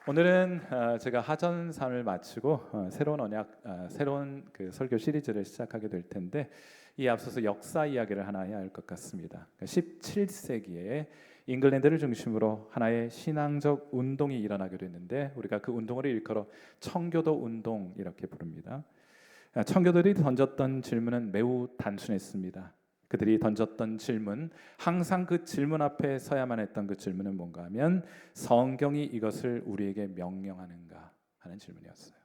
오늘은 제가 하전산을 마치고 새로운 언약, 새로운 그 설교 시리즈를 시작하게 될 텐데 이 앞서서 역사 이야기를 하나 해야 할 것 같습니다. 17세기에 잉글랜드를 중심으로 하나의 신앙적 운동이 일어나게 됐는데 우리가 그 운동을 일컬어 청교도 운동 이렇게 부릅니다. 청교도들이 던졌던 질문은 매우 단순했습니다. 그들이 던졌던 질문, 항상 그 질문 앞에 서야만 했던 그 질문은 뭔가 하면 성경이 이것을 우리에게 명령하는가 하는 질문이었어요.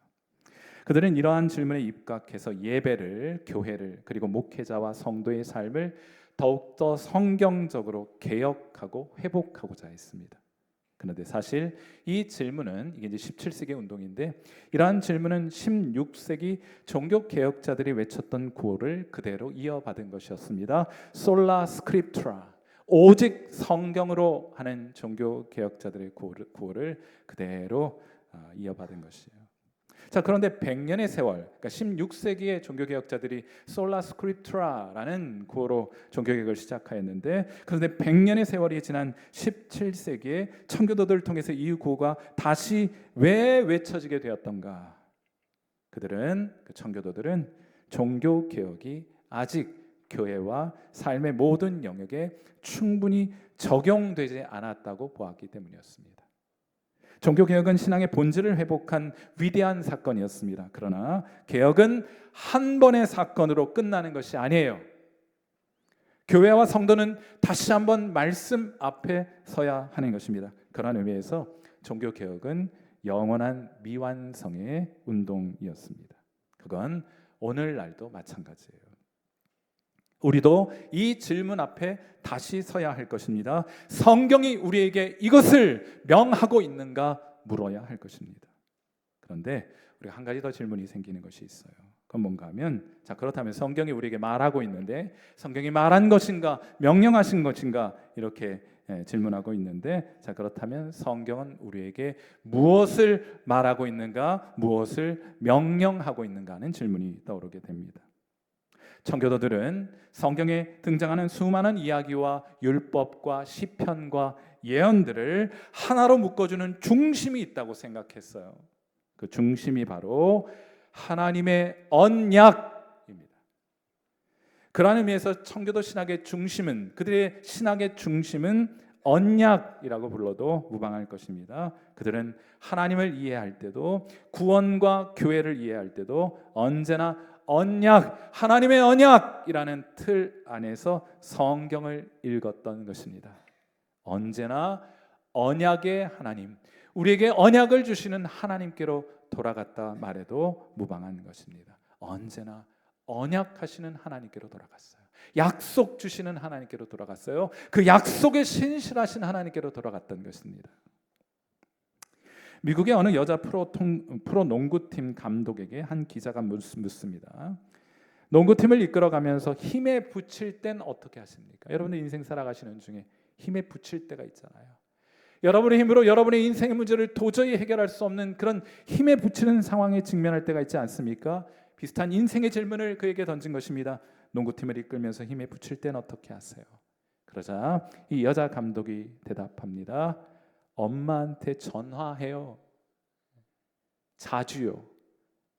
그들은 이러한 질문에 입각해서 예배를, 교회를, 그리고 목회자와 성도의 삶을 더욱더 성경적으로 개혁하고 회복하고자 했습니다. 그런데 사실 이 질문은 이게 이제 17세기 운동인데 이러한 질문은 16세기 종교 개혁자들이 외쳤던 구호를 그대로 이어받은 것이었습니다. 솔라 스크립트라, 오직 성경으로 하는 종교 개혁자들의 구호를 그대로 이어받은 것이에요. 자, 그런데 100년의 세월, 그러니까 16세기의 종교개혁자들이 솔라 스크립트라라는 구호로 종교개혁을 시작하였는데 그런데 100년의 세월이 지난 17세기에 청교도들을 통해서 이 구호가 다시 왜 외쳐지게 되었던가? 그 청교도들은 종교개혁이 아직 교회와 삶의 모든 영역에 충분히 적용되지 않았다고 보았기 때문이었습니다. 종교개혁은 신앙의 본질을 회복한 위대한 사건이었습니다. 그러나 개혁은 한 번의 사건으로 끝나는 것이 아니에요. 교회와 성도는 다시 한번 말씀 앞에 서야 하는 것입니다. 그런 의미에서 종교개혁은 영원한 미완성의 운동이었습니다. 그건 오늘날도 마찬가지예요. 우리도 이 질문 앞에 다시 서야 할 것입니다. 성경이 우리에게 이것을 명하고 있는가 물어야 할 것입니다. 그런데 우리가 한 가지 더 질문이 생기는 것이 있어요. 그건 뭔가 하면 자, 그렇다면 성경이 우리에게 말하고 있는데 성경이 말한 것인가 명령하신 것인가 이렇게 질문하고 있는데 자, 그렇다면 성경은 우리에게 무엇을 말하고 있는가 무엇을 명령하고 있는가 하는 질문이 떠오르게 됩니다. 청교도들은 성경에 등장하는 수많은 이야기와 율법과 시편과 예언들을 하나로 묶어주는 중심이 있다고 생각했어요. 그 중심이 바로 하나님의 언약입니다. 그러한 의미에서 청교도 신학의 중심은 그들의 신학의 중심은 언약이라고 불러도 무방할 것입니다. 그들은 하나님을 이해할 때도 구원과 교회를 이해할 때도 언제나 언약, 하나님의 언약이라는 틀 안에서 성경을 읽었던 것입니다. 언제나 언약의 하나님, 우리에게 언약을 주시는 하나님께로 돌아갔다 말해도 무방한 것입니다. 언제나 언약하시는 하나님께로 돌아갔어요. 약속 주시는 하나님께로 돌아갔어요. 그 약속에 신실하신 하나님께로 돌아갔던 것입니다. 미국의 어느 여자 프로 농구팀 감독에게 한 기자가 묻습니다. 농구팀을 이끌어가면서 힘에 부칠 땐 어떻게 하십니까? 여러분의 인생 살아가시는 중에 힘에 부칠 때가 있잖아요. 여러분의 힘으로 여러분의 인생의 문제를 도저히 해결할 수 없는 그런 힘에 부치는 상황에 직면할 때가 있지 않습니까? 비슷한 인생의 질문을 그에게 던진 것입니다. 농구팀을 이끌면서 힘에 부칠 땐 어떻게 하세요? 그러자 이 여자 감독이 대답합니다. 엄마한테 전화해요. 자주요.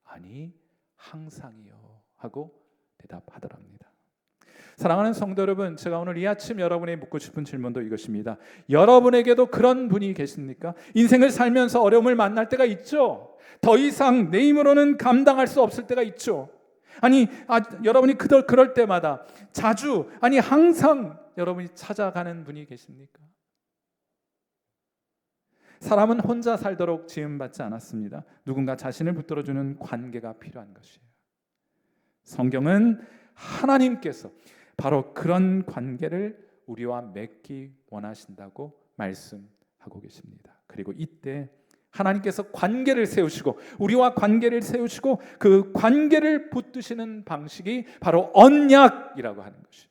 아니, 항상이요. 하고 대답하더랍니다. 사랑하는 성도 여러분, 제가 오늘 이 아침 여러분에게 묻고 싶은 질문도 이것입니다. 여러분에게도 그런 분이 계십니까? 인생을 살면서 어려움을 만날 때가 있죠. 더 이상 내 힘으로는 감당할 수 없을 때가 있죠. 아니, 여러분이 그럴 때마다 자주, 아니 항상 여러분이 찾아가는 분이 계십니까? 사람은 혼자 살도록 지음받지 않았습니다. 누군가 자신을 붙들어주는 관계가 필요한 것이에요. 성경은 하나님께서 바로 그런 관계를 우리와 맺기 원하신다고 말씀하고 계십니다. 그리고 이때 하나님께서 관계를 세우시고 우리와 관계를 세우시고 그 관계를 붙드시는 방식이 바로 언약이라고 하는 것이에요.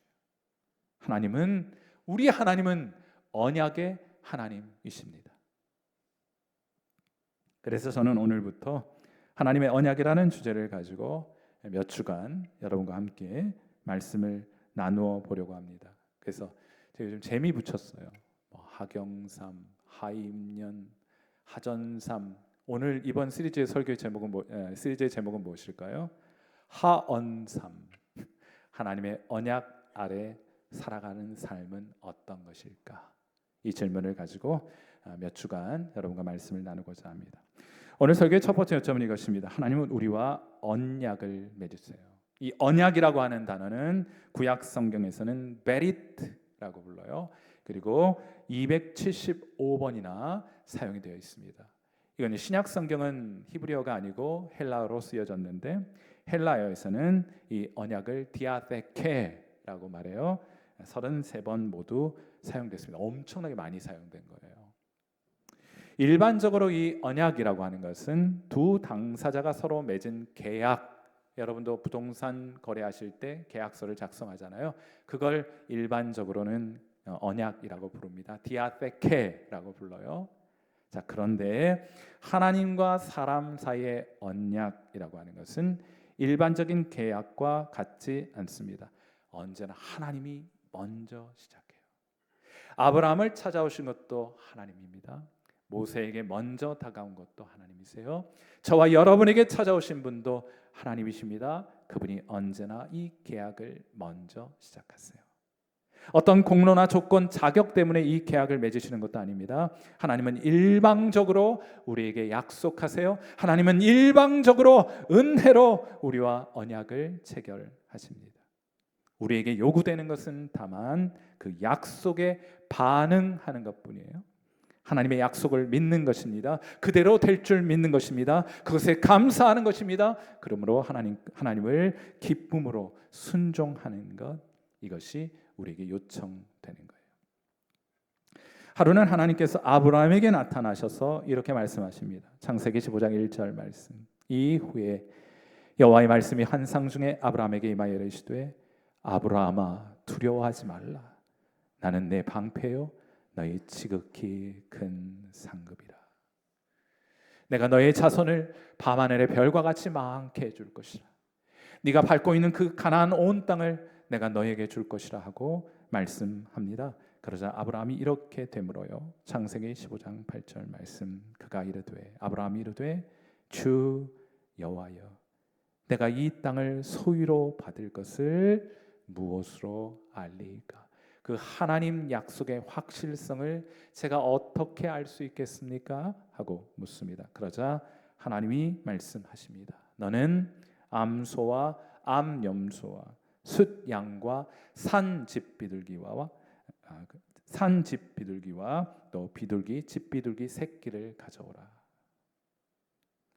우리 하나님은 언약의 하나님이십니다. 그래서 저는 오늘부터 하나님의 언약이라는 주제를 가지고 몇 주간 여러분과 함께 말씀을 나누어 보려고 합니다. 그래서 제가 좀 재미 붙였어요. 하경삼, 하임년, 하전삼. 오늘 이번 시리즈의 설교의 제목은 무엇일까요? 하언삼. 하나님의 언약 아래 살아가는 삶은 어떤 것일까? 이 질문을 가지고 몇 주간 여러분과 말씀을 나누고자 합니다. 오늘 설교의 첫 번째 요점은 이것입니다. 하나님은 우리와 언약을 맺으세요. 이 언약이라고 하는 단어는 구약 성경에서는 베리트라고 불러요. 그리고 275번이나 사용이 되어 있습니다. 이건 신약 성경은 히브리어가 아니고 헬라어로 쓰여졌는데 헬라어에서는 이 언약을 디아테케라고 말해요. 33번 모두 사용됐습니다. 엄청나게 많이 사용된 거예요. 일반적으로 이 언약이라고 하는 것은 두 당사자가 서로 맺은 계약, 여러분도 부동산 거래하실 때 계약서를 작성하잖아요. 그걸 일반적으로는 언약이라고 부릅니다. 디아테케라고 불러요. 자, 그런데 하나님과 사람 사이의 언약이라고 하는 것은 일반적인 계약과 같지 않습니다. 언제나 하나님이 먼저 시작해요. 아브라함을 찾아오신 것도 하나님입니다. 모세에게 먼저 다가온 것도 하나님이세요. 저와 여러분에게 찾아오신 분도 하나님이십니다. 그분이 언제나 이 계약을 먼저 시작하세요. 어떤 공로나 조건, 자격 때문에 이 계약을 맺으시는 것도 아닙니다. 하나님은 일방적으로 우리에게 약속하세요. 하나님은 일방적으로 은혜로 우리와 언약을 체결하십니다. 우리에게 요구되는 것은 다만 그 약속에 반응하는 것뿐이에요. 하나님의 약속을 믿는 것입니다. 그대로 될 줄 믿는 것입니다. 그것에 감사하는 것입니다. 그러므로 하나님을 기쁨으로 순종하는 것, 이것이 우리에게 요청되는 거예요. 하루는 하나님께서 아브라함에게 나타나셔서 이렇게 말씀하십니다. 창세기 15장 1절 말씀. 이후에 여호와의 말씀이 환상 중에 아브라함에게 임하여 이르시되 아브라함아 두려워하지 말라. 나는 내 방패요 너희 지극히 큰 상급이라. 내가 너의 자손을 밤하늘의 별과 같이 많게 해줄 것이라. 네가 밟고 있는 그 가나안 온 땅을 내가 너에게 줄 것이라 하고 말씀합니다. 그러자 아브라함이 이렇게 되물어요. 창세기 15장 8절 말씀. 그가 이르되 아브라함이 이르되 주 여호와여 내가 이 땅을 소유로 받을 것을 무엇으로 알리까? 그 하나님 약속의 확실성을 제가 어떻게 알 수 있겠습니까? 하고 묻습니다. 그러자 하나님이 말씀하십니다. 너는 암소와 암염소와 숫양과 산집비둘기와 또 비둘기, 집비둘기 새끼를 가져오라.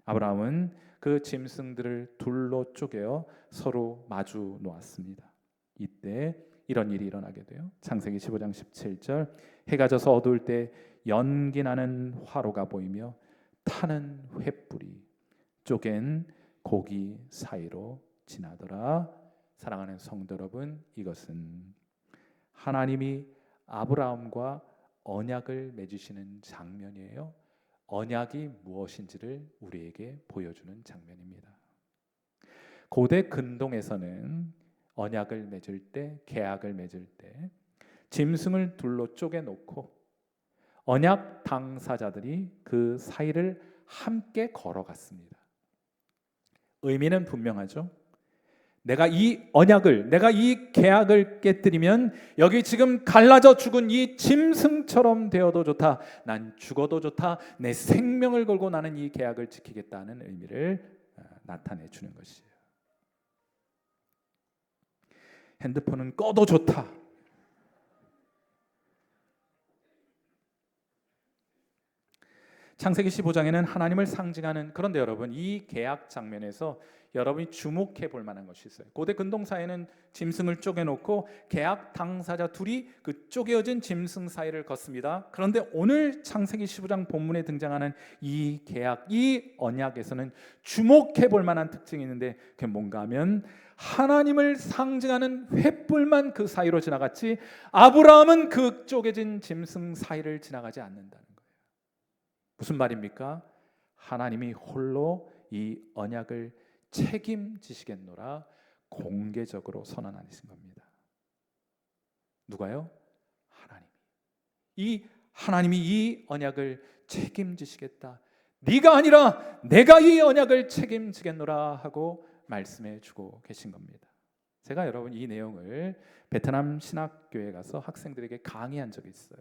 아브라함은 그 짐승들을 둘로 쪼개어 서로 마주 놓았습니다. 이때 이런 일이 일어나게 돼요. 창세기 15장 17절 해가 져서 어두울 때 연기 나는 화로가 보이며 타는 횃불이 쪼갠 고기 사이로 지나더라. 사랑하는 성도 여러분, 이것은 하나님이 아브라함과 언약을 맺으시는 장면이에요. 언약이 무엇인지를 우리에게 보여주는 장면입니다. 고대 근동에서는 언약을 맺을 때, 계약을 맺을 때 짐승을 둘로 쪼개놓고 언약 당사자들이 그 사이를 함께 걸어갔습니다. 의미는 분명하죠. 내가 이 언약을, 내가 이 계약을 깨뜨리면 여기 지금 갈라져 죽은 이 짐승처럼 되어도 좋다. 난 죽어도 좋다. 내 생명을 걸고 나는 이 계약을 지키겠다는 의미를 나타내 주는 것이에요. 핸드폰은 꺼도 좋다. 창세기 15장에는 하나님을 상징하는, 그런데 여러분 이 계약 장면에서 여러분이 주목해 볼 만한 것이 있어요. 고대 근동사회는 짐승을 쪼개놓고 계약 당사자 둘이 그 쪼개어진 짐승 사이를 걷습니다. 그런데 오늘 창세기 15장 본문에 등장하는 이 계약, 이 언약에서는 주목해 볼 만한 특징이 있는데 그게 뭔가 하면 하나님을 상징하는 횃불만 그 사이로 지나갔지 아브라함은 그 쪼개진 짐승 사이를 지나가지 않는다는 거예요. 무슨 말입니까? 하나님이 홀로 이 언약을 책임지시겠노라 공개적으로 선언하신 겁니다. 누가요? 하나님이 이 언약을 책임지시겠다. 네가 아니라 내가 이 언약을 책임지겠노라 하고 말씀해 주고 계신 겁니다. 제가 여러분 이 내용을 베트남 신학교에 가서 학생들에게 강의한 적이 있어요.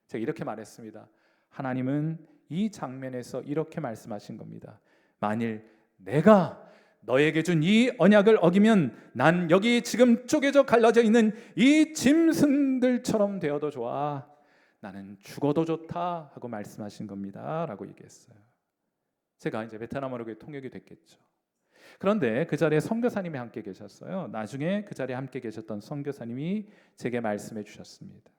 제가 이렇게 말했습니다. 하나님은 이 장면에서 이렇게 말씀하신 겁니다. 만일 내가 너에게 준 이 언약을 어기면 난 여기 지금 쪼개져 갈라져 있는 이 짐승들처럼 되어도 좋아. 나는 죽어도 좋다 하고 말씀하신 겁니다 라고 얘기했어요. 제가 이제 베트남어로 통역이 됐겠죠. 그런데 그 자리에 선교사님이 함께 계셨어요. 나중에 그 자리에 함께 계셨던 선교사님이 제게 말씀해 주셨습니다.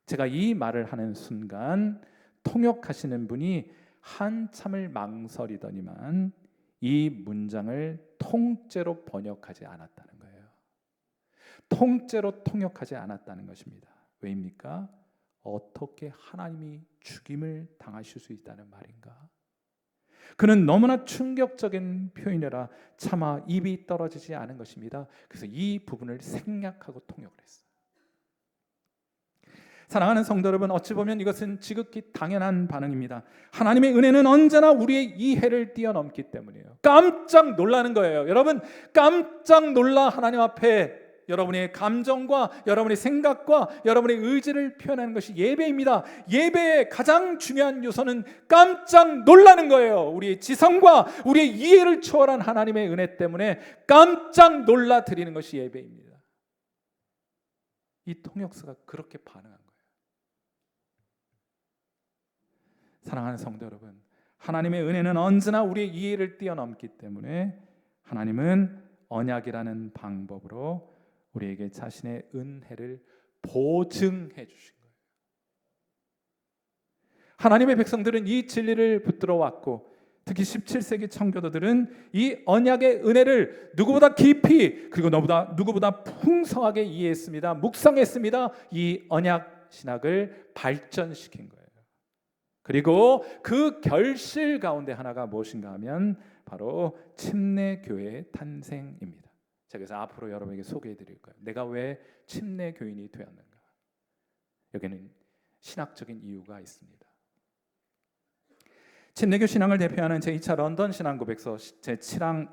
제가 이 말을 하는 순간 통역하시는 분이 한참을 망설이더니만 이 문장을 통째로 번역하지 않았다는 거예요. 통째로 통역하지 않았다는 것입니다. 왜입니까? 어떻게 하나님이 죽임을 당하실 수 있다는 말인가? 그는 너무나 충격적인 표현이라 차마 입이 떨어지지 않은 것입니다. 그래서 이 부분을 생략하고 통역을 했어요. 사랑하는 성도 여러분, 어찌 보면 이것은 지극히 당연한 반응입니다. 하나님의 은혜는 언제나 우리의 이해를 뛰어넘기 때문이에요. 깜짝 놀라는 거예요. 여러분, 깜짝 놀라 하나님 앞에 여러분의 감정과 여러분의 생각과 여러분의 의지를 표현하는 것이 예배입니다. 예배의 가장 중요한 요소는 깜짝 놀라는 거예요. 우리의 지성과 우리의 이해를 초월한 하나님의 은혜 때문에 깜짝 놀라 드리는 것이 예배입니다. 이 통역사가 그렇게 반응한 거예요. 사랑하는 성도 여러분, 하나님의 은혜는 언제나 우리의 이해를 뛰어넘기 때문에 하나님은 언약이라는 방법으로 우리에게 자신의 은혜를 보증해 주신 거예요. 하나님의 백성들은 이 진리를 붙들어 왔고, 특히 17세기 청교도들은 이 언약의 은혜를 누구보다 깊이 그리고 누구보다 풍성하게 이해했습니다. 묵상했습니다. 이 언약 신학을 발전시킨 거예요. 그리고 그 결실 가운데 하나가 무엇인가 하면 바로 침례교회의 탄생입니다. 제가 그래서 앞으로 여러분에게 소개해 드릴 거예요. 내가 왜 침례교인이 되었는가? 여기는 신학적인 이유가 있습니다. 침례교 신앙을 대표하는 제2차 런던 신앙고백서 제7장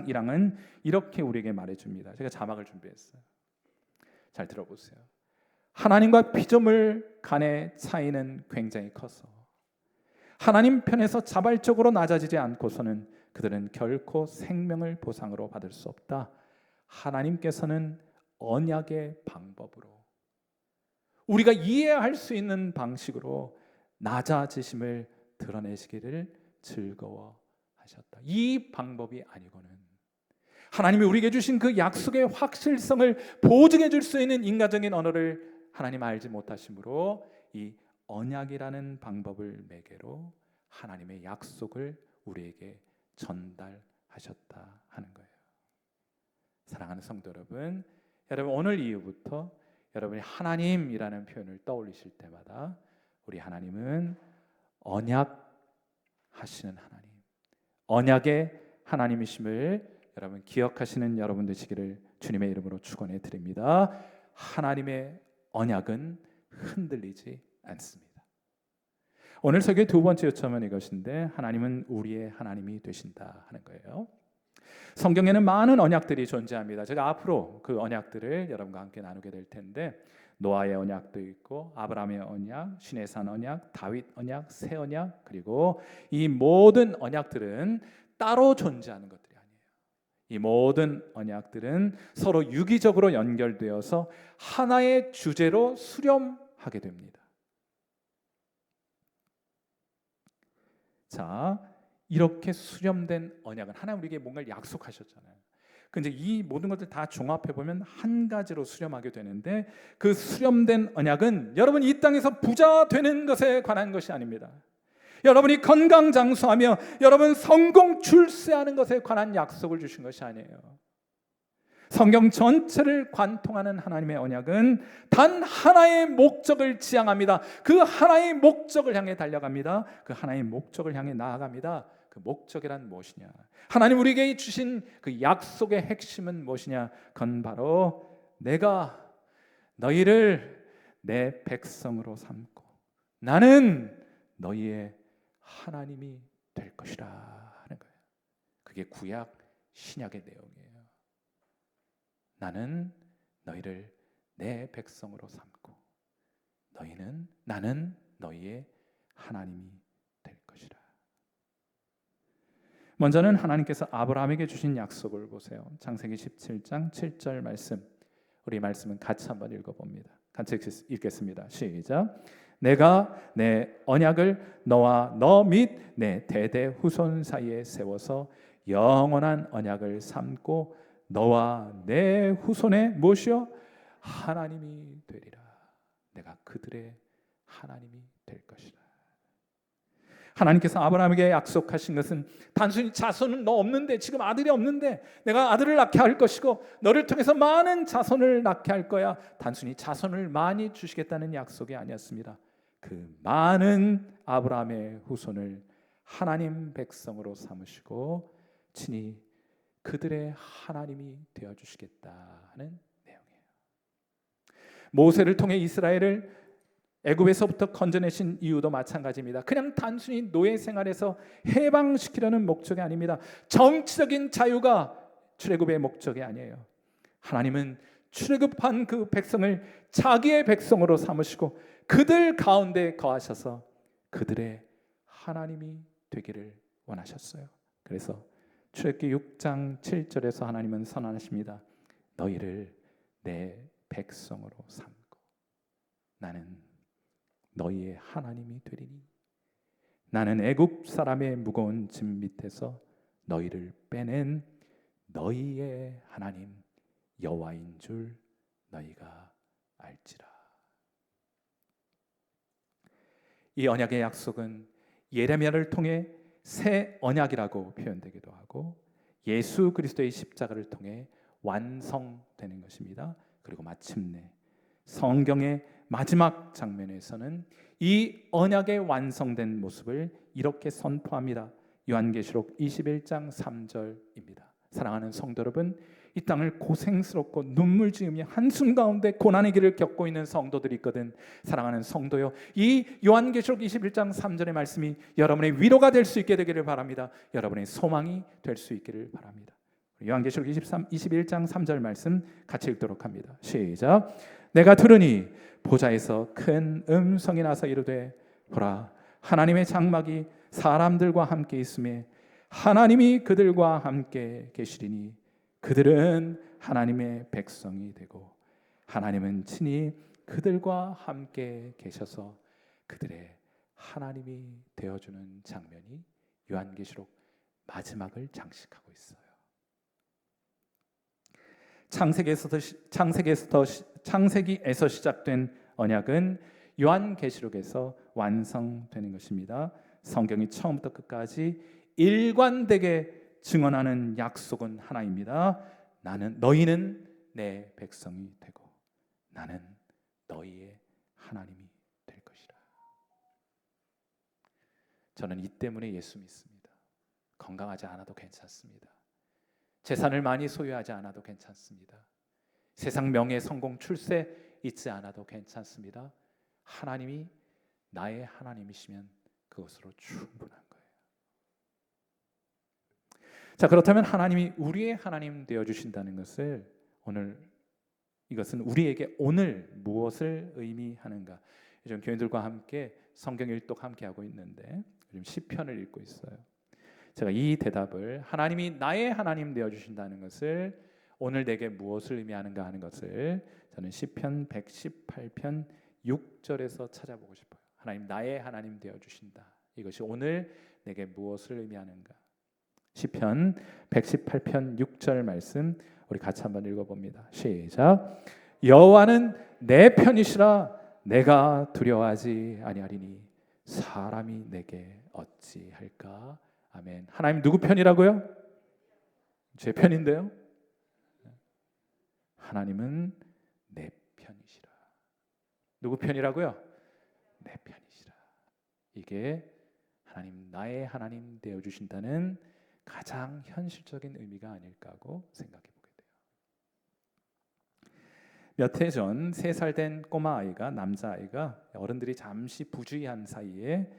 1항은 이렇게 우리에게 말해줍니다. 제가 자막을 준비했어요. 잘 들어보세요. 하나님과 피조물 간의 차이는 굉장히 커서 하나님 편에서 자발적으로 낮아지지 않고서는 그들은 결코 생명을 보상으로 받을 수 없다. 하나님께서는 언약의 방법으로 우리가 이해할 수 있는 방식으로 낮아지심을 드러내시기를 즐거워하셨다. 이 방법이 아니고는 하나님이 우리에게 주신 그 약속의 확실성을 보증해 줄 수 있는 인간적인 언어를 하나님 알지 못하심으로 이 언약이라는 방법을 매개로 하나님의 약속을 우리에게 전달하셨다 하는 거예요. 사랑하는 성도 여러분, 오늘 이후부터 여러분이 하나님이라는 표현을 떠올리실 때마다 우리 하나님은 언약 하시는 하나님, 언약의 하나님이심을 여러분 기억하시는 여러분 되시기를 주님의 이름으로 축원해 드립니다. 하나님의 언약은 흔들리지 않습니다. 오늘 설교의 두 번째 요점은 이것인데, 하나님은 우리의 하나님이 되신다 하는 거예요. 성경에는 많은 언약들이 존재합니다. 제가 앞으로 그 언약들을 여러분과 함께 나누게 될 텐데, 노아의 언약도 있고 아브라함의 언약, 신의 산 언약, 다윗 언약, 새 언약, 그리고 이 모든 언약들은 따로 존재하는 것들이 아니에요. 이 모든 언약들은 서로 유기적으로 연결되어서 하나의 주제로 수렴하게 됩니다. 자, 이렇게 수렴된 언약은 하나님 우리에게 뭔가를 약속하셨잖아요. 근데 이 모든 것들 다 종합해 보면 한 가지로 수렴하게 되는데, 그 수렴된 언약은 여러분 이 땅에서 부자 되는 것에 관한 것이 아닙니다. 여러분이 건강 장수하며 여러분 성공 출세하는 것에 관한 약속을 주신 것이 아니에요. 성경 전체를 관통하는 하나님의 언약은 단 하나의 목적을 지향합니다. 그 하나의 목적을 향해 달려갑니다. 그 하나의 목적을 향해 나아갑니다. 그 목적이란 무엇이냐? 하나님 우리에게 주신 그 약속의 핵심은 무엇이냐? 그건 바로 내가 너희를 내 백성으로 삼고 나는 너희의 하나님이 될 것이라 하는 거예요. 그게 구약 신약의 내용이에요. 나는 너희를 내 백성으로 삼고 나는 너희의 하나님이 될 것이라. 먼저는 하나님께서 아브라함에게 주신 약속을 보세요. 창세기 17장 7절 말씀. 우리 말씀은 같이 한번 읽어봅니다. 같이 읽겠습니다. 시작. 내가 내 언약을 너와 너 및 내 대대 후손 사이에 세워서 영원한 언약을 삼고 너와 내 후손의 무엇이요? 하나님이 되리라. 내가 그들의 하나님이 될 것이라. 하나님께서 아브라함에게 약속하신 것은 단순히 자손은 너 없는데, 지금 아들이 없는데 내가 아들을 낳게 할 것이고 너를 통해서 많은 자손을 낳게 할 거야. 단순히 자손을 많이 주시겠다는 약속이 아니었습니다. 그 많은 아브라함의 후손을 하나님 백성으로 삼으시고 친히 그들의 하나님이 되어주시겠다는 내용이에요. 모세를 통해 이스라엘을 애굽에서부터 건져내신 이유도 마찬가지입니다. 그냥 단순히 노예 생활에서 해방시키려는 목적이 아닙니다. 정치적인 자유가 출애굽의 목적이 아니에요. 하나님은 출애굽한 그 백성을 자기의 백성으로 삼으시고 그들 가운데 거하셔서 그들의 하나님이 되기를 원하셨어요. 그래서 출애굽기 6장 7절에서 하나님은 선언하십니다. 너희를 내 백성으로 삼고 나는 너희의 하나님이 되리니 나는 애굽 사람의 무거운 짐 밑에서 너희를 빼낸 너희의 하나님 여호와인 줄 너희가 알지라. 이 언약의 약속은 예레미야를 통해 새 언약이라고 표현되기도 하고 예수 그리스도의 십자가를 통해 완성되는 것입니다. 그리고 마침내 성경의 마지막 장면에서는 이 언약의 완성된 모습을 이렇게 선포합니다. 요한계시록 21장 3절입니다. 사랑하는 성도 여러분, 이 땅을 고생스럽고 눈물 지으며 한숨 가운데 고난의 길을 겪고 있는 성도들이 있거든. 사랑하는 성도요, 이 요한계시록 21장 3절의 말씀이 여러분의 위로가 될 수 있게 되기를 바랍니다. 여러분의 소망이 될 수 있기를 바랍니다. 요한계시록 21장 3절 말씀 같이 읽도록 합니다. 시작. 내가 들으니 보좌에서 큰 음성이 나서 이르되 보라, 하나님의 장막이 사람들과 함께 있음에 하나님이 그들과 함께 계시리니 그들은 하나님의 백성이 되고 하나님은 친히 그들과 함께 계셔서 그들의 하나님이 되어주는 장면이 요한계시록 마지막을 장식하고 있어요. 창세기에서 시작된 언약은 요한계시록에서 완성되는 것입니다. 성경이 처음부터 끝까지 일관되게 증언하는 약속은 하나입니다. 너희는 내 백성이 되고 나는 너희의 하나님이 될 것이라. 저는 이 때문에 예수 믿습니다. 건강하지 않아도 괜찮습니다. 재산을 많이 소유하지 않아도 괜찮습니다. 세상 명예, 성공, 출세 있지 않아도 괜찮습니다. 하나님이 나의 하나님이시면 그것으로 충분한 거예요. 자, 그렇다면 하나님이 우리의 하나님 되어주신다는 것을 이것은 우리에게 오늘 무엇을 의미하는가? 요즘 교인들과 함께 성경 일독 함께 하고 있는데 요즘 시편을 읽고 있어요. 제가 이 대답을 하나님이 나의 하나님 되어주신다는 것을 오늘 내게 무엇을 의미하는가 하는 것을 저는 시편 118편 6절에서 찾아보고 싶어요. 하나님 나의 하나님 되어주신다. 이것이 오늘 내게 무엇을 의미하는가? 시편 118편 6절 말씀 우리 같이 한번 읽어봅니다. 시작. 여호와는 내 편이시라 내가 두려워하지 아니하리니 사람이 내게 어찌할까? 아멘. 하나님 누구 편이라고요? 제 편인데요. 하나님은 내 편이시라. 누구 편이라고요? 내 편이시라. 이게 하나님 나의 하나님 되어주신다는 가장 현실적인 의미가 아닐까 하고 생각해 보게 돼요. 몇 해 전 3살 된 꼬마 아이가, 남자아이가 어른들이 잠시 부주의한 사이에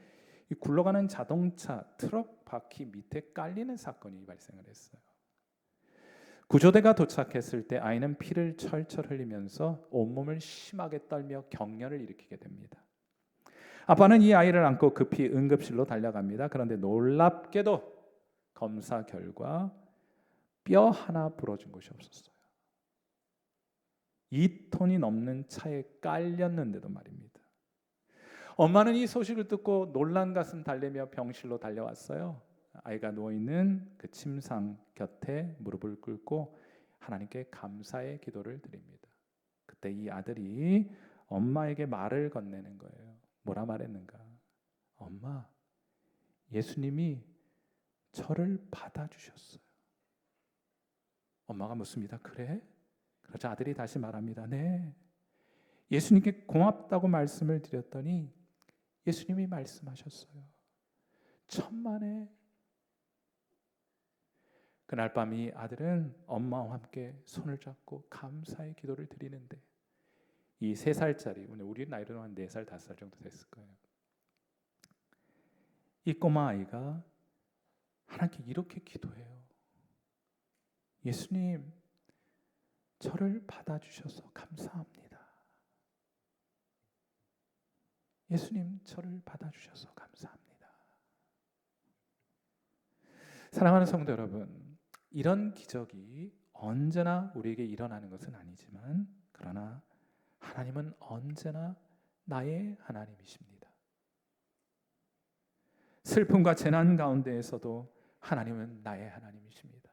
이 굴러가는 자동차 트럭 바퀴 밑에 깔리는 사건이 발생을 했어요. 구조대가 도착했을 때 아이는 피를 철철 흘리면서 온몸을 심하게 떨며 경련을 일으키게 됩니다. 아빠는 이 아이를 안고 급히 응급실로 달려갑니다. 그런데 놀랍게도 검사 결과 뼈 하나 부러진 곳이 없었어요. 2톤이 넘는 차에 깔렸는데도 말입니다. 엄마는 이 소식을 듣고 놀란 가슴 달래며 병실로 달려왔어요. 아이가 누워있는 그 침상 곁에 무릎을 꿇고 하나님께 감사의 기도를 드립니다. 그때 이 아들이 엄마에게 말을 건네는 거예요. 뭐라 말했는가? 엄마, 예수님이 저를 받아주셨어요. 엄마가 묻습니다. 그래? 그러자 아들이 다시 말합니다. 네, 예수님께 고맙다고 말씀을 드렸더니 예수님이 말씀하셨어요. 천만에. 그날 밤 이 아들은 엄마와 함께 손을 잡고 감사의 기도를 드리는데 이 3살짜리, 우리 나이로는 한 4살, 5살 정도 됐을 거예요. 이 꼬마 아이가 하나님께 이렇게 기도해요. 예수님, 저를 받아주셔서 감사합니다. 예수님, 저를 받아주셔서 감사합니다. 사랑하는 성도 여러분, 이런 기적이 언제나 우리에게 일어나는 것은 아니지만 그러나 하나님은 언제나 나의 하나님이십니다. 슬픔과 재난 가운데에서도 하나님은 나의 하나님이십니다.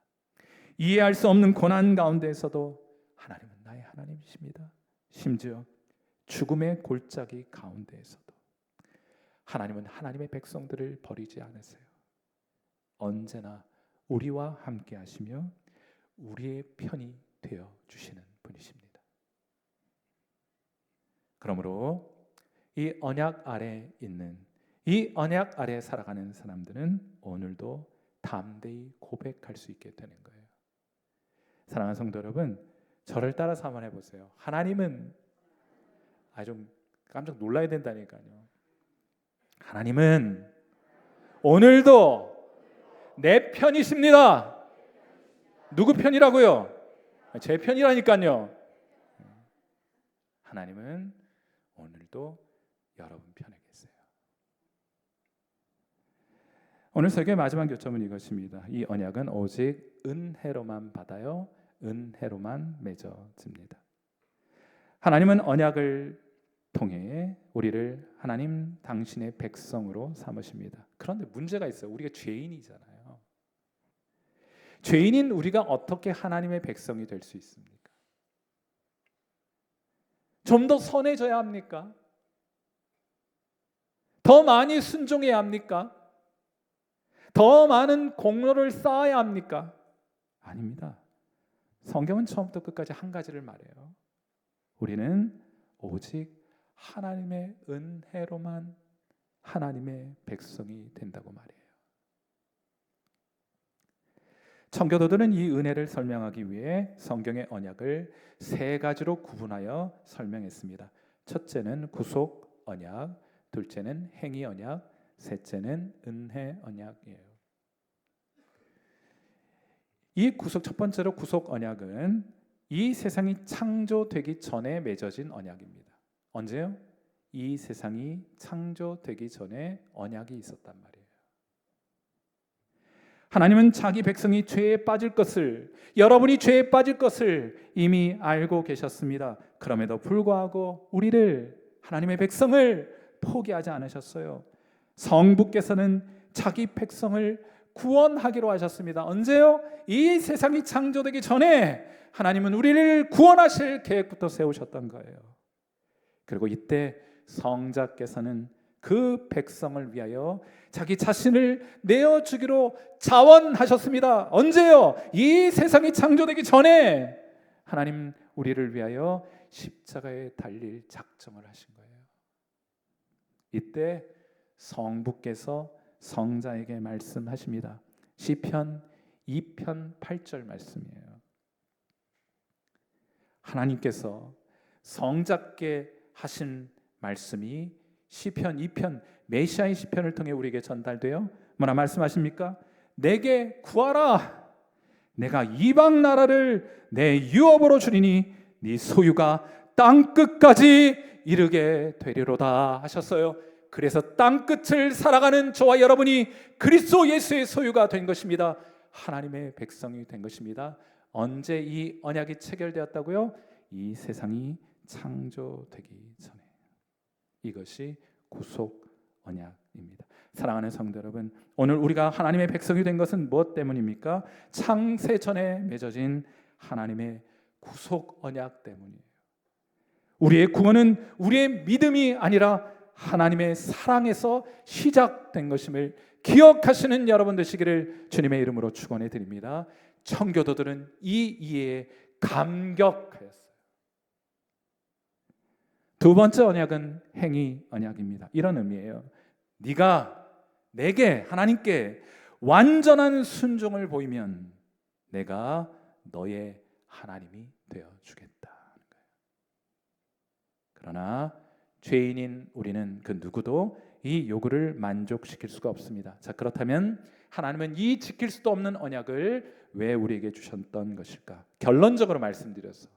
이해할 수 없는 고난 가운데에서도 하나님은 나의 하나님이십니다. 심지어 죽음의 골짜기 가운데에서도 하나님은 하나님의 백성들을 버리지 않으세요. 언제나 우리와 함께 하시며 우리의 편이 되어 주시는 분이십니다. 그러므로 이 언약 아래 있는, 이 언약 아래 살아가는 사람들은 오늘도 담대히 고백할 수 있게 되는 거예요. 사랑하는 성도 여러분, 저를 따라서 한번 해보세요. 하나님은, 좀 깜짝 놀라야 된다니까요. 하나님은 오늘도 내 편이십니다. 누구 편이라고요? 제 편이라니까요. 하나님은 오늘도 여러분 편에 계세요. 오늘 설교의 마지막 교점은 이것입니다. 이 언약은 오직 은혜로만 받아요. 은혜로만 맺어집니다. 하나님은 언약을 통해 우리를 하나님 당신의 백성으로 삼으십니다. 그런데 문제가 있어요. 우리가 죄인이잖아요. 죄인인 우리가 어떻게 하나님의 백성이 될 수 있습니까? 좀 더 선해져야 합니까? 더 많이 순종해야 합니까? 더 많은 공로를 쌓아야 합니까? 아닙니다. 성경은 처음부터 끝까지 한 가지를 말해요. 우리는 오직 하나님의 은혜로만 하나님의 백성이 된다고 말해요. 청교도들은 이 은혜를 설명하기 위해 성경의 언약을 3가지로 구분하여 설명했습니다. 첫째는 구속 언약, 둘째는 행위 언약, 셋째는 은혜 언약이에요. 첫 번째로 구속 언약은 이 세상이 창조되기 전에 맺어진 언약입니다. 언제요? 이 세상이 창조되기 전에 언약이 있었단 말이에요. 하나님은 자기 백성이 죄에 빠질 것을, 여러분이 죄에 빠질 것을 이미 알고 계셨습니다. 그럼에도 불구하고 우리를, 하나님의 백성을 포기하지 않으셨어요. 성부께서는 자기 백성을 구원하기로 하셨습니다. 언제요? 이 세상이 창조되기 전에 하나님은 우리를 구원하실 계획부터 세우셨던 거예요. 그리고 이때 성자께서는 그 백성을 위하여 자기 자신을 내어주기로 자원하셨습니다. 언제요? 이 세상이 창조되기 전에 하나님 우리를 위하여 십자가에 달릴 작정을 하신 거예요. 이때 성부께서 성자에게 말씀하십니다. 시편 2편 8절 말씀이에요. 하나님께서 성잡게 하신 말씀이 시편 2편 메시아의 시편을 통해 우리에게 전달되어 뭐라 말씀하십니까? 내게 구하라. 내가 이방 나라를 내 유업으로 주리니 네 소유가 땅 끝까지 이르게 되리로다 하셨어요. 그래서 땅 끝을 살아가는 저와 여러분이 그리스도 예수의 소유가 된 것입니다. 하나님의 백성이 된 것입니다. 언제 이 언약이 체결되었다고요? 이 세상이 창조되기 전에. 이것이 구속 언약입니다. 사랑하는 성도 여러분, 오늘 우리가 하나님의 백성이 된 것은 무엇 때문입니까? 창세 전에 맺어진 하나님의 구속 언약 때문이에요. 우리의 구원은 우리의 믿음이 아니라 하나님의 사랑에서 시작된 것임을 기억하시는 여러분 되시기를 주님의 이름으로 축원해 드립니다. 청교도들은 이 이해에 감격하였어요. 두 번째 언약은 행위 언약입니다. 이런 의미예요. 네가 내게, 하나님께 완전한 순종을 보이면 내가 너의 하나님이 되어주겠다. 그러나 죄인인 우리는 그 누구도 이 요구를 만족시킬 수가 없습니다. 자, 그렇다면 하나님은 이 지킬 수도 없는 언약을 왜 우리에게 주셨던 것일까? 결론적으로 말씀드려서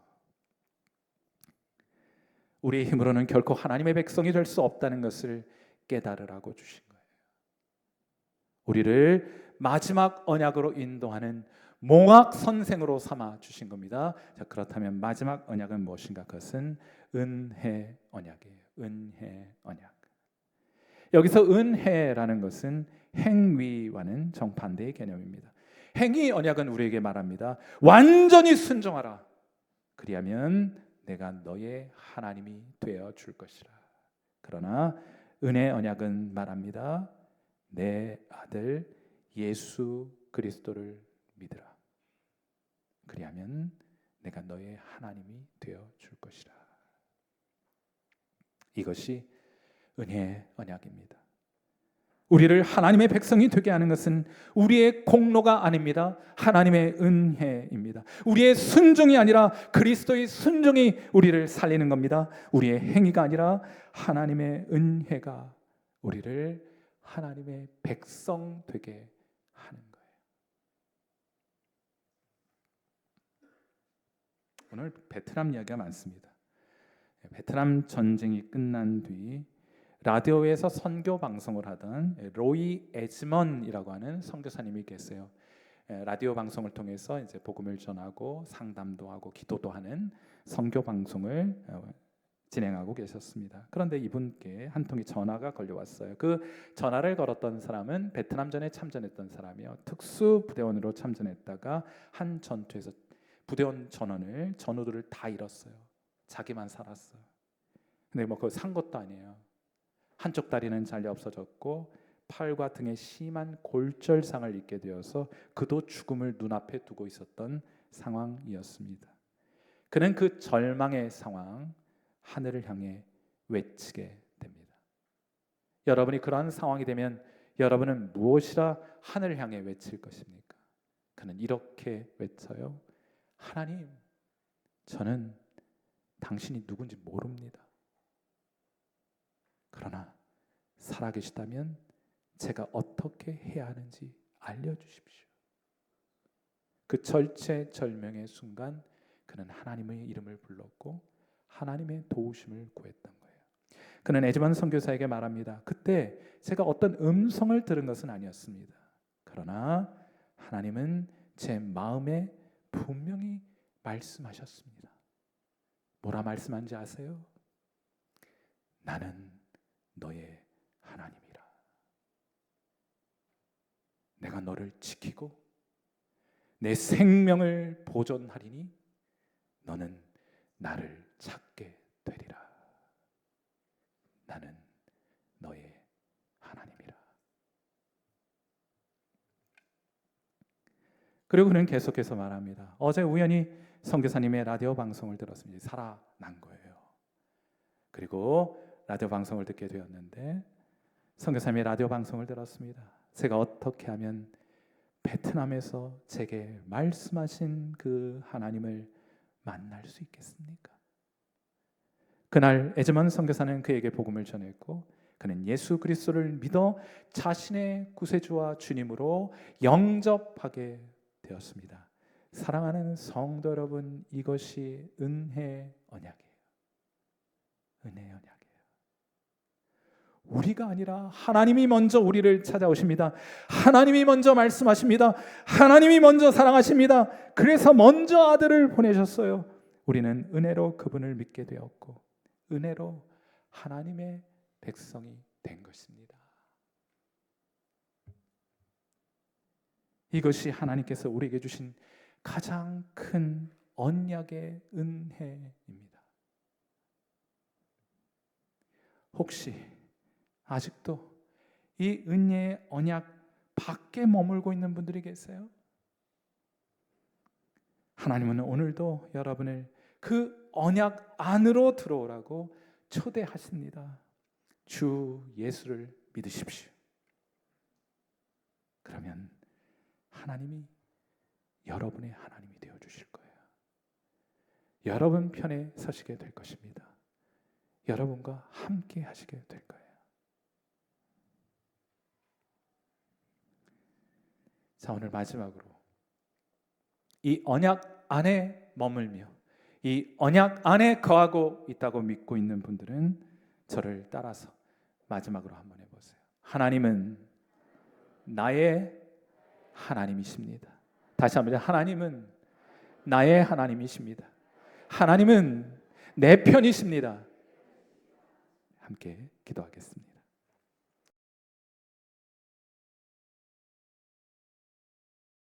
우리의 힘으로는 결코 하나님의 백성이 될 수 없다는 것을 깨달으라고 주신 거예요. 우리를 마지막 언약으로 인도하는 몽학 선생으로 삼아 주신 겁니다. 자, 그렇다면 마지막 언약은 무엇인가? 그것은 은혜 언약이에요. 은혜 언약. 여기서 은혜라는 것은 행위와는 정반대의 개념입니다. 행위 언약은 우리에게 말합니다. 완전히 순종하라. 그리하면 내가 너의 하나님이 되어 줄 것이라. 그러나 은혜 언약은 말합니다. 내 아들 예수 그리스도를 믿으라. 그리하면 내가 너의 하나님이 되어 줄 것이라. 이것이 은혜의 언약입니다. 우리를 하나님의 백성이 되게 하는 것은 우리의 공로가 아닙니다. 하나님의 은혜입니다. 우리의 순종이 아니라 그리스도의 순종이 우리를 살리는 겁니다. 우리의 행위가 아니라 하나님의 은혜가 우리를 하나님의 백성 되게 하는 거예요. 오늘 베트남 이야기가 많습니다. 베트남 전쟁이 끝난 뒤 라디오에서 선교 방송을 하던 로이 에즈먼이라고 하는 선교사님이 계세요. 라디오 방송을 통해서 이제 복음을 전하고 상담도 하고 기도도 하는 선교 방송을 진행하고 계셨습니다. 그런데 이분께 한 통의 전화가 걸려왔어요. 그 전화를 걸었던 사람은 베트남전에 참전했던 사람이요. 특수부대원으로 참전했다가 한 전투에서 부대원 전우들을 다 잃었어요. 자기만 살았어요. 근데 뭐 그거 산 것도 아니에요. 한쪽 다리는 잘려 없어졌고 팔과 등에 심한 골절상을 입게 되어서 그도 죽음을 눈앞에 두고 있었던 상황이었습니다. 그는 그 절망의 상황, 하늘을 향해 외치게 됩니다. 여러분이 그러한 상황이 되면 여러분은 무엇이라 하늘을 향해 외칠 것입니까? 그는 이렇게 외쳐요. 하나님, 저는 당신이 누군지 모릅니다. 그러나 살아계시다면 제가 어떻게 해야 하는지 알려주십시오. 그 절체절명의 순간 그는 하나님의 이름을 불렀고 하나님의 도우심을 구했던 거예요. 그는 에즈먼 선교사에게 말합니다. 그때 제가 어떤 음성을 들은 것은 아니었습니다. 그러나 하나님은 제 마음에 분명히 말씀하셨습니다. 뭐라 말씀한지 아세요? 나는 너의 하나님이라. 내가 너를 지키고 내 생명을 보존하리니 너는 나를 찾게 되리라. 나는 너의 하나님이라. 그리고 그는 계속해서 말합니다. 어제 우연히 선교사님의 라디오 방송을 들었습니다. 살아난 거예요. 그리고 라디오 방송을 듣게 되었는데 선교사님의 라디오 방송을 들었습니다. 제가 어떻게 하면 베트남에서 제게 말씀하신 그 하나님을 만날 수 있겠습니까? 그날 에즈먼 선교사는 그에게 복음을 전했고 그는 예수 그리스도를 믿어 자신의 구세주와 주님으로 영접하게 되었습니다. 사랑하는 성도 여러분, 이것이 은혜 언약이에요. 은혜 언약이에요. 우리가 아니라 하나님이 먼저 우리를 찾아오십니다. 하나님이 먼저 말씀하십니다. 하나님이 먼저 사랑하십니다. 그래서 먼저 아들을 보내셨어요. 우리는 은혜로 그분을 믿게 되었고 은혜로 하나님의 백성이 된 것입니다. 이것이 하나님께서 우리에게 주신 가장 큰 언약의 은혜입니다. 혹시 아직도 이 은혜의 언약 밖에 머물고 있는 분들이 계세요? 하나님은 오늘도 여러분을 그 언약 안으로 들어오라고 초대하십니다. 주 예수를 믿으십시오. 그러면 하나님이 여러분의 하나님이 되어 주실 거예요. 여러분 편에 서시게 될 것입니다. 여러분과 함께 하시게 될 거예요. 자, 오늘 마지막으로 이 언약 안에 머물며 이 언약 안에 거하고 있다고 믿고 있는 분들은 저를 따라서 마지막으로 한번 해보세요. 하나님은 나의 하나님이십니다. 다시 한번, 하나님은 나의 하나님이십니다. 하나님은 내 편이십니다. 함께 기도하겠습니다.